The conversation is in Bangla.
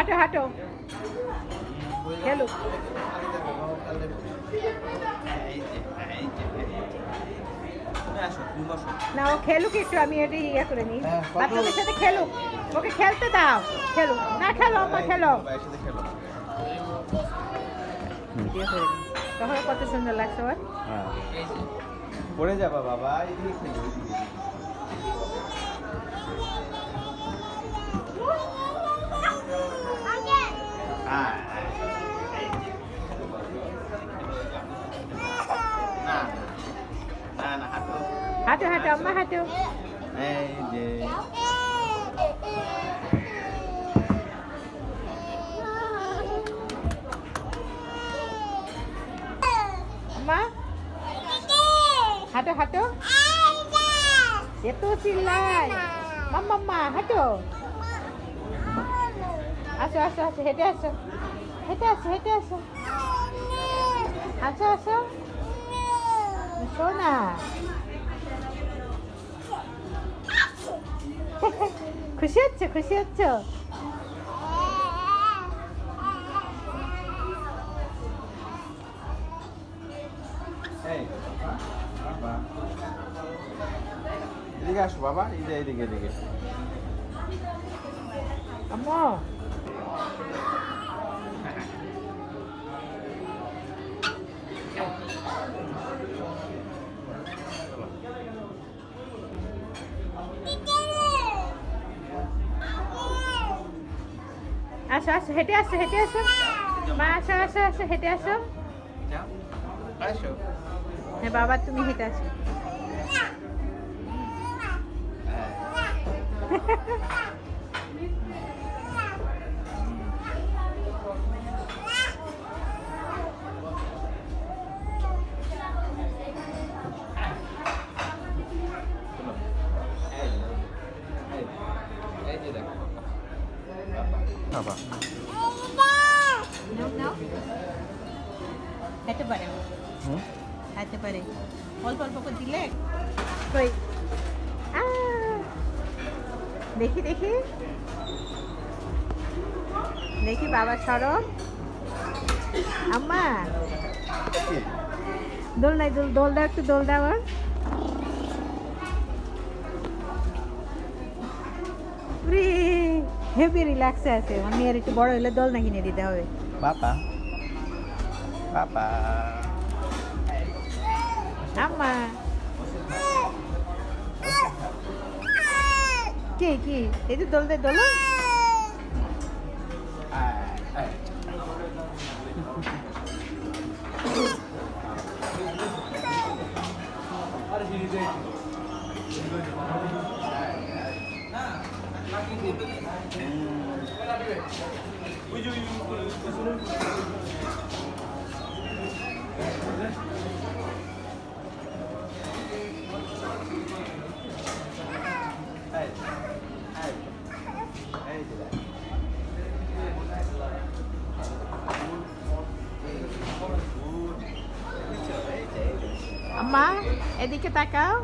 হাঁটো হাঁটো খেলুক না ও খেলুক একটু আমি এটা ইয়ে করে নিই বাচ্চাদের সাথে খেলুক ওকে খেলতে দাও খেলুক না খেলো আম্মা খেলো ভিডিও করে নিই তখন কত সুন্দর লাগছে ওর হ্যাঁ পড়ে যাবা বাবা হাঁটো হাঁটো আম্মা হাঁটো এই যে আম্মা হাঁটো হাঁটো এত চিল্লাই মাম্মা হাঁটো আসো আসো আসো হেঁটে আসো হেঁটে আসো হেঁটে আসো আসো আসো শোনা খুশি হচ্ছে খুশি হচ্ছে এদিকে আসো বাবা এদিকে এদিকে আম্মু আসো আসো হেঁটে আসো হেঁটে আসো মা আসো আসো আসো হেঁটে আসো হ্যাঁ বাবা তুমি হেঁটে আসো বাবা খেতে পারে খাইতে পারে অল্প অল্প করে দিলে কই দেখি দেখি দেখি বাবা সরো আম্মা দোল নাই দোল দোল দাও একটু দোল দাও হেভি রিল্যাক্সে আছে আমার মেয়ের একটু বড় হলে দোল না কিনে দিতে হবে বাবা বাবা আম্মা কি কি এই যে দোল দে দোল আম্মা এদিকে তাকাও